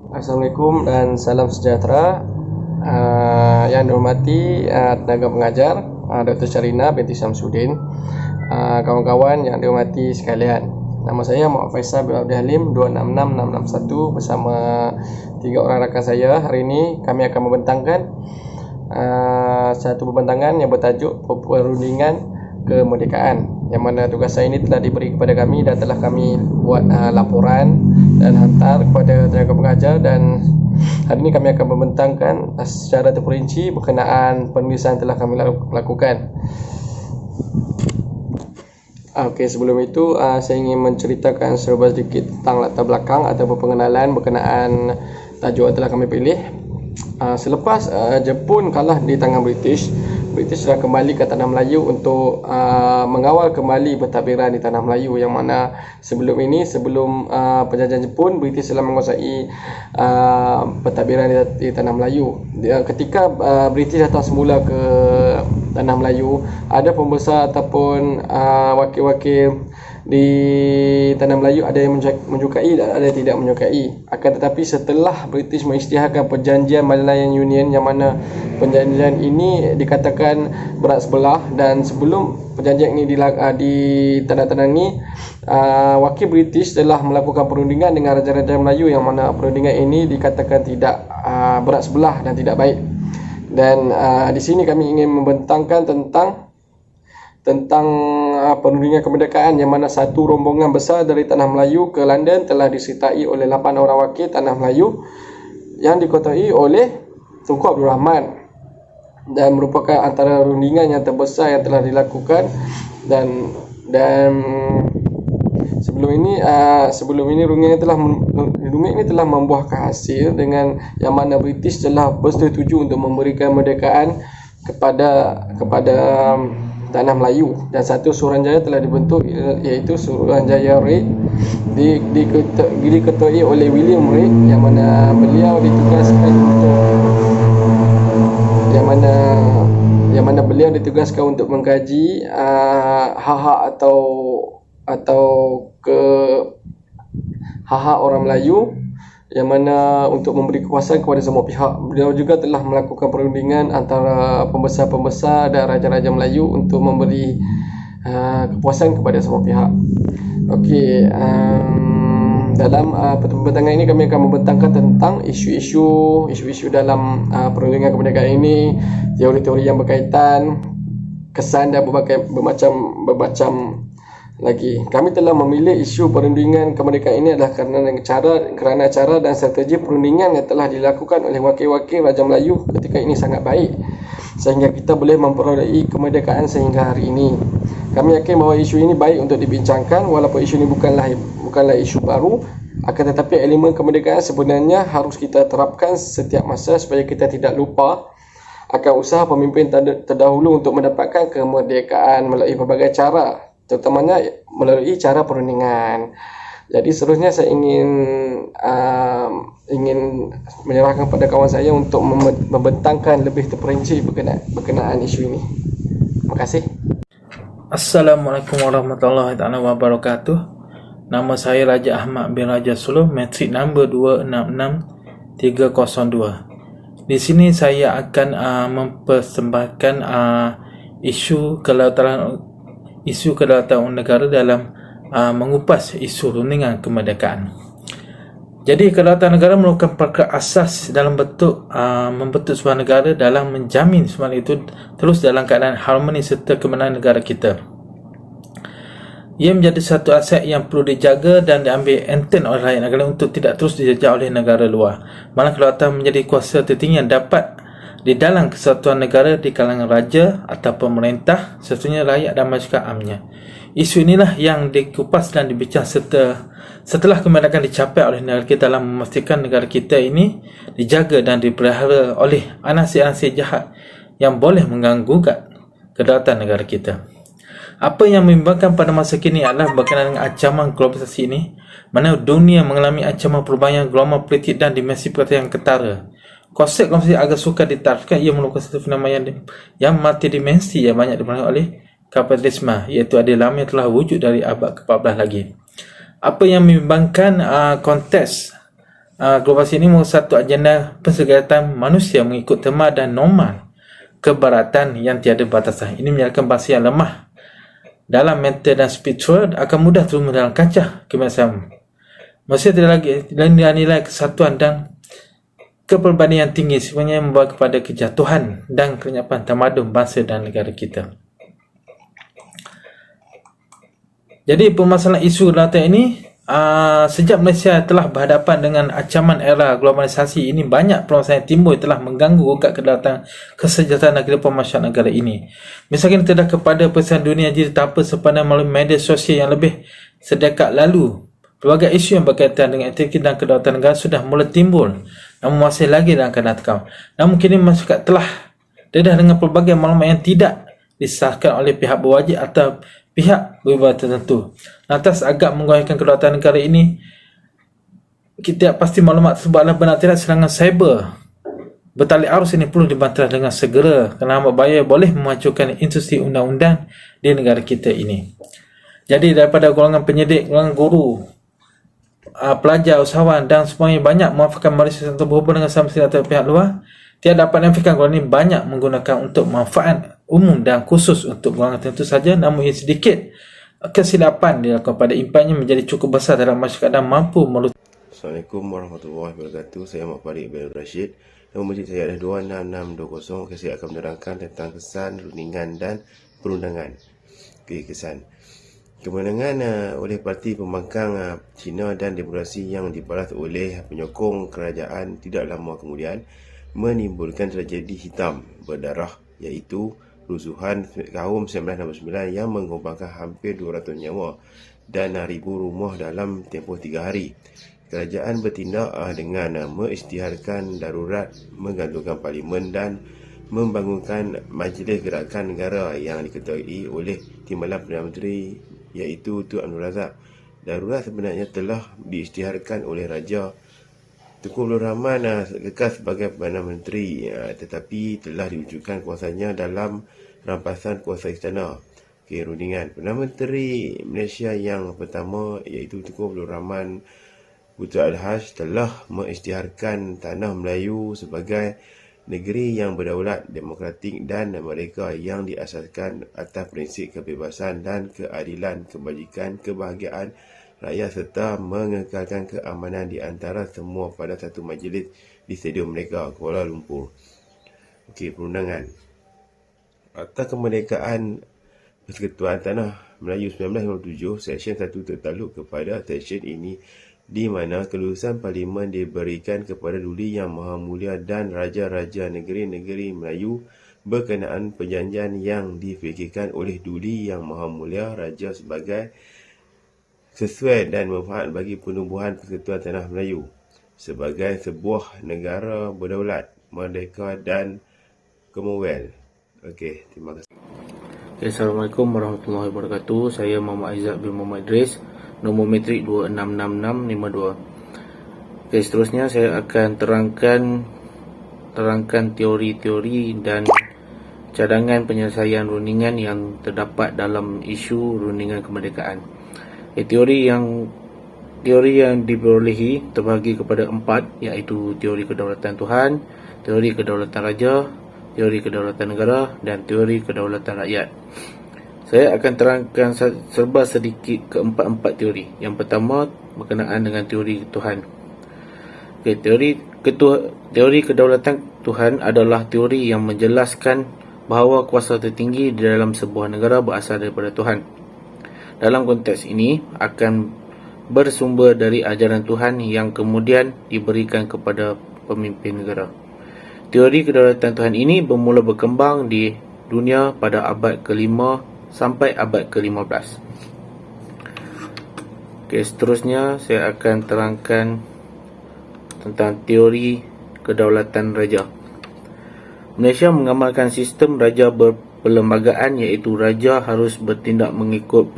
Assalamualaikum dan salam sejahtera. Yang dihormati tenaga pengajar Dr. Syarina binti Syamsuddin, kawan-kawan yang dihormati sekalian. Nama saya Muhammad Faisal bin Abdul Halim 266661 bersama 3 orang rakan saya. Hari ini kami akan membentangkan satu pembentangan yang bertajuk perundingan kemerdekaan, yang mana tugas saya ini telah diberi kepada kami dan telah kami buat laporan dan hantar kepada tenaga pengajar, dan hari ini kami akan membentangkan secara terperinci berkenaan penulisan telah kami lakukan. Okey, sebelum itu saya ingin menceritakan serba sedikit tentang latar belakang atau pengenalan berkenaan tajuk yang telah kami pilih. Selepas Jepun kalah di tangan British telah kembali ke tanah Melayu untuk mengawal kembali pentadbiran di tanah Melayu, yang mana sebelum penjajahan Jepun, British telah menguasai pentadbiran di tanah Melayu. Ketika British datang semula ke tanah Melayu, ada pembesar ataupun wakil-wakil di tanah Melayu, ada yang menyukai dan ada yang tidak menyukai. Akan tetapi setelah British mengisytiharkan perjanjian Malayan Union, yang mana perjanjian ini dikatakan berat sebelah, dan sebelum perjanjian ini ditandatangani, wakil British telah melakukan perundingan dengan raja-raja Melayu, yang mana perundingan ini dikatakan tidak berat sebelah dan tidak baik. Dan di sini kami ingin membentangkan tentang perundingan kemerdekaan, yang mana satu rombongan besar dari tanah Melayu ke London telah disertai oleh 8 orang wakil tanah Melayu yang diketuai oleh Tunku Abdul Rahman, dan merupakan antara rundingan yang terbesar yang telah dilakukan. Dan sebelum ini rundingan ini telah membuahkan hasil, dengan yang mana British telah bersetuju untuk memberikan kemerdekaan kepada tanah Melayu, dan satu Suruhanjaya telah dibentuk, iaitu Suruhanjaya Reid, diketuai oleh William Reid, yang mana beliau ditugaskan untuk mengkaji hak-hak hak-hak orang Melayu, yang mana untuk memberi kekuasaan kepada semua pihak. Beliau juga telah melakukan perundingan antara pembesar-pembesar dan raja-raja Melayu untuk memberi kepuasan kepada semua pihak. Okey, dalam perbentangan ini kami akan membentangkan tentang isu-isu dalam perundingan kemerdekaan ini, teori-teori yang berkaitan, kesan dan bermacam lagi. Kami telah memilih isu perundingan kemerdekaan ini adalah kerana cara dan strategi perundingan yang telah dilakukan oleh wakil-wakil Raja Melayu ketika ini sangat baik, sehingga kita boleh memperolehi kemerdekaan sehingga hari ini. Kami yakin bahawa isu ini baik untuk dibincangkan, walaupun isu ini bukanlah isu baru, akan tetapi elemen kemerdekaan sebenarnya harus kita terapkan setiap masa supaya kita tidak lupa akan usaha pemimpin terdahulu untuk mendapatkan kemerdekaan melalui pelbagai cara, terutamanya melalui cara perundingan. Jadi seterusnya saya ingin menyerahkan kepada kawan saya untuk membentangkan lebih terperinci berkenaan isu ini. Terima kasih. Assalamualaikum warahmatullahi wabarakatuh. Nama saya Raja Ahmad bin Raja Suluh, matrik nombor 266302. Di sini saya akan mempersembahkan isu kedaulatan negara dalam mengupas isu rundingan kemerdekaan. Jadi kedaulatan negara merupakan perkara asas dalam membentuk sebuah negara, dalam menjamin semua itu terus dalam keadaan harmoni serta kemenangan negara kita. Ia menjadi satu aset yang perlu dijaga dan diambil enteng oleh rakyat negara untuk tidak terus dijajah oleh negara luar. Malah kedaulatan menjadi kuasa tertinggi yang dapat di dalam kesatuan negara di kalangan raja atau pemerintah, sertanya rakyat dan masyarakat amnya. Isu inilah yang dikupas dan dibincang setelah kemerdekaan dicapai oleh negara kita, dalam memastikan negara kita ini dijaga dan dipelihara oleh anasir-anasir jahat yang boleh mengganggu kedaulatan negara kita. Apa yang membimbangkan pada masa kini adalah berkenaan dengan ancaman globalisasi ini, mana dunia mengalami ancaman perubahan gelombang politik dan dimensi pergerakan yang ketara. Konsep globalisasi agak sukar ditarifkan. Ia merupakan satu fenomena yang multidimensi yang banyak dipengaruhi oleh kapitalisme, iaitu adilama yang telah wujud dari abad ke-14 lagi. Apa yang membimbangkan konteks globalisasi ini merupakan satu agenda pensegeratan manusia mengikut tema dan norma kebaratan yang tiada batasan. Ini menyatakan bangsa yang lemah dalam mental dan spiritual akan mudah terus dalam kancah kemanusiaan. Manusia tidak lagi nilai kesatuan dan keperbandingan tinggi sebenarnya membawa kepada kejatuhan dan kelenyapan tamadun bangsa dan negara kita. Jadi permasalahan isu kedaulatan ini sejak Malaysia telah berhadapan dengan ancaman era globalisasi ini, banyak permasalahan yang timbul telah mengganggu ukat kedaulatan kesejahteraan dan kehidupan masyarakat negara ini. Misalkan terhadap kepada persaingan dunia jadi tanpa sepadan melalui media sosial yang lebih sedekat lalu. Pelbagai isu yang berkaitan dengan integritas dan kedaulatan negara sudah mula timbul, namun masih lagi dalam keadaan tekam. Namun kini masyarakat telah dedah dengan pelbagai maklumat yang tidak disahkan oleh pihak berwajib atau pihak berwibawa tertentu. Lantas agak menggoyahkan kedaulatan negara ini, kita pasti maklumat tersebut adalah benar tidak serangan cyber bertali arus ini perlu dibantah dengan segera, kerana hamba bahaya boleh memacukan institusi undang-undang di negara kita ini. Jadi daripada golongan penyidik, golongan guru, pelajar, usahawan dan semuanya banyak memanfaatkan Malaysia untuk berhubung dengan sama atau pihak luar, tiada dapat menafikan golongan ini banyak menggunakan untuk manfaat umum dan khusus untuk golongan tertentu saja, namun ia sedikit kesilapan dilakukan pada impannya menjadi cukup besar dalam masyarakat dan mampu melutup. Assalamualaikum warahmatullahi wabarakatuh. Saya Mak Farid bin Rashid. Nama masjid saya adalah 26620. Saya akan menerangkan tentang kesan, rundingan dan perundangan. Kesan. Kemenangan oleh parti pembangkang Cina dan demokrasi yang dibalas oleh penyokong kerajaan tidak lama kemudian menimbulkan tragedi hitam berdarah, iaitu rusuhan tahun 1969 yang mengorbankan hampir 200 nyawa dan ribu rumah dalam tempoh 3 hari. Kerajaan bertindak dengan mengisytiharkan darurat, menggantungkan parlimen dan membangunkan Majlis Gerakan Negara yang diketuai oleh Timbalan Perdana Menteri, iaitu Tun Abdul Razak. Darurat sebenarnya telah diisytiharkan oleh Raja Tunku Abdul Rahman kekal sebagai Perdana Menteri, tetapi telah diwujudkan kuasanya dalam rampasan kuasa istana. Rundingan. Perdana Menteri Malaysia yang pertama, iaitu Tunku Abdul Rahman Putra Al-Haj, telah mengisytiharkan Tanah Melayu sebagai negeri yang berdaulat, demokratik dan merdeka yang diasaskan atas prinsip kebebasan dan keadilan, kebajikan, kebahagiaan rakyat serta mengekalkan keamanan di antara semua pada satu majlis di Stadium Merdeka, Kuala Lumpur. Perundangan. Akta Kemerdekaan Persekutuan Tanah Melayu 1957, Seksyen 1 tertakluk kepada seksyen ini, di mana kelulusan parlimen diberikan kepada Duli Yang Maha Mulia dan Raja-Raja negeri-negeri Melayu berkenaan perjanjian yang difikirkan oleh Duli Yang Maha Mulia Raja sebagai sesuai dan manfaat bagi penubuhan Persekutuan Tanah Melayu sebagai sebuah negara berdaulat, merdeka dan Commonwealth. Terima kasih. Assalamualaikum warahmatullahi wabarakatuh. Saya Muhammad Aizat bin Muhammad Idris, nombor metrik 266652. Seterusnya saya akan terangkan teori-teori dan cadangan penyelesaian rundingan yang terdapat dalam isu rundingan kemerdekaan. Teori yang diperolehi terbahagi kepada 4, iaitu teori kedaulatan Tuhan, teori kedaulatan Raja, teori kedaulatan negara dan teori kedaulatan rakyat. Saya akan terangkan serba sedikit keempat-empat teori. Yang pertama berkenaan dengan teori Tuhan. Teori kedaulatan Tuhan adalah teori yang menjelaskan bahawa kuasa tertinggi di dalam sebuah negara berasal daripada Tuhan. Dalam konteks ini akan bersumber dari ajaran Tuhan yang kemudian diberikan kepada pemimpin negara. Teori kedaulatan Tuhan ini bermula berkembang di dunia pada abad ke-5 sampai abad ke-15. Seterusnya saya akan terangkan tentang teori kedaulatan raja. Malaysia mengamalkan sistem raja berperlembagaan, iaitu raja harus bertindak mengikut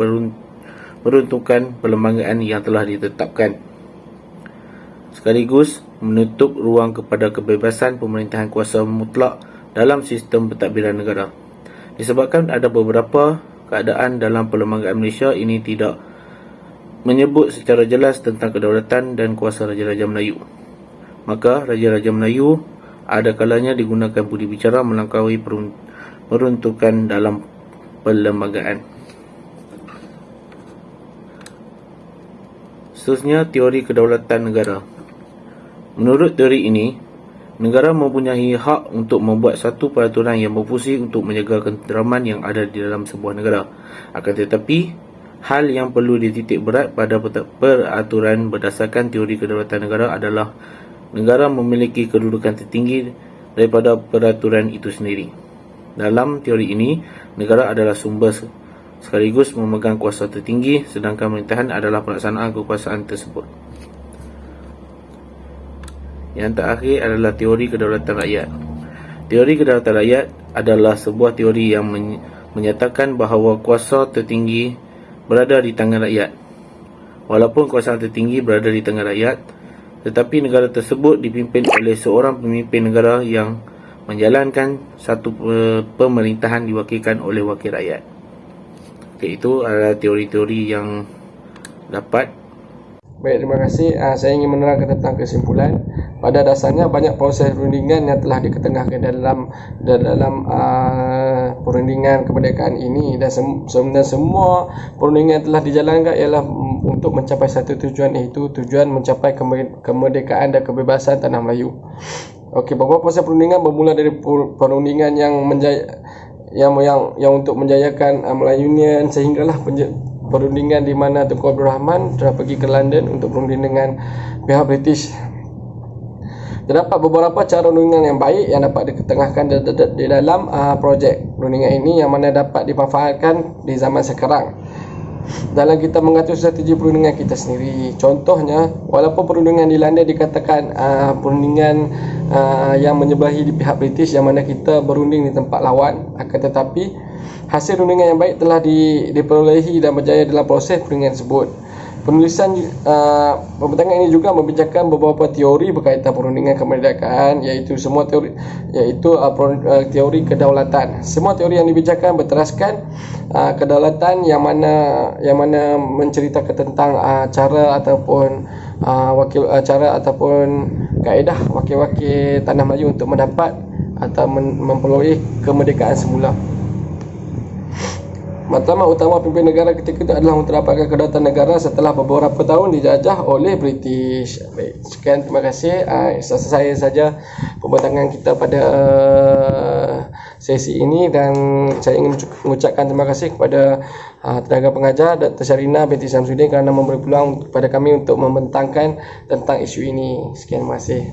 peruntukan perlembagaan yang telah ditetapkan, sekaligus menutup ruang kepada kebebasan pemerintahan kuasa mutlak dalam sistem pentadbiran negara. Disebabkan ada beberapa keadaan dalam perlembagaan Malaysia ini tidak menyebut secara jelas tentang kedaulatan dan kuasa Raja-Raja Melayu. maka Raja-Raja Melayu ada kalanya digunakan budi bicara melangkaui peruntukan dalam perlembagaan. Seterusnya, teori kedaulatan negara. Menurut teori ini, negara mempunyai hak untuk membuat satu peraturan yang berfungsi untuk menjaga ketenteraman yang ada di dalam sebuah negara. Akan tetapi, hal yang perlu dititik berat pada peraturan berdasarkan teori kedaulatan negara adalah negara memiliki kedudukan tertinggi daripada peraturan itu sendiri. Dalam teori ini, negara adalah sumber sekaligus memegang kuasa tertinggi, sedangkan pemerintahan adalah pelaksanaan kekuasaan tersebut. Yang terakhir adalah teori kedaulatan rakyat. Teori kedaulatan rakyat adalah sebuah teori yang menyatakan bahawa kuasa tertinggi berada di tangan rakyat. Walaupun kuasa tertinggi berada di tangan rakyat, tetapi negara tersebut dipimpin oleh seorang pemimpin negara yang menjalankan satu pemerintahan diwakilkan oleh wakil rakyat. Itu adalah teori-teori yang dapat. Baik, terima kasih. Saya ingin menerangkan tentang kesimpulan. Pada dasarnya banyak proses perundingan yang telah diketengahkan dalam perundingan kemerdekaan ini, dan sebenarnya semua perundingan yang telah dijalankan ialah untuk mencapai satu tujuan, iaitu tujuan mencapai kemerdekaan dan kebebasan tanah Melayu. Okey, beberapa proses perundingan bermula dari perundingan yang untuk menjayakan Melayu Union, sehinggalah perundingan di mana Tunku Abdul Rahman telah pergi ke London untuk berunding dengan pihak British. Terdapat beberapa cara perundingan yang baik yang dapat diketengahkan di dalam projek perundingan ini, yang mana dapat dimanfaatkan di zaman sekarang dalam kita mengatur strategi perundingan kita sendiri. Contohnya, walaupun perundingan di London dikatakan perundingan yang menyebahi di pihak British, yang mana kita berunding di tempat lawan, akan tetapi hasil perundingan yang baik telah diperolehi dan berjaya dalam proses perundingan tersebut. Penulisan pembentangan ini juga membincangkan beberapa teori berkaitan perundingan kemerdekaan, iaitu teori kedaulatan. Semua teori yang dibincangkan berteraskan kedaulatan yang mana menceritakan tentang cara ataupun kaedah wakil-wakil tanah Melayu untuk mendapat atau memperoleh kemerdekaan semula. Matlamat utama pimpin negara ketika itu adalah untuk dapatkan kedaulatan negara setelah beberapa tahun dijajah oleh British. Baik, sekian, terima kasih. Selesai saja pembentangan kita pada sesi ini, dan saya ingin mengucapkan terima kasih kepada tenaga pengajar Dr. Syarina binti Samsudin kerana memberi peluang kepada kami untuk membentangkan tentang isu ini. Sekian, terima kasih.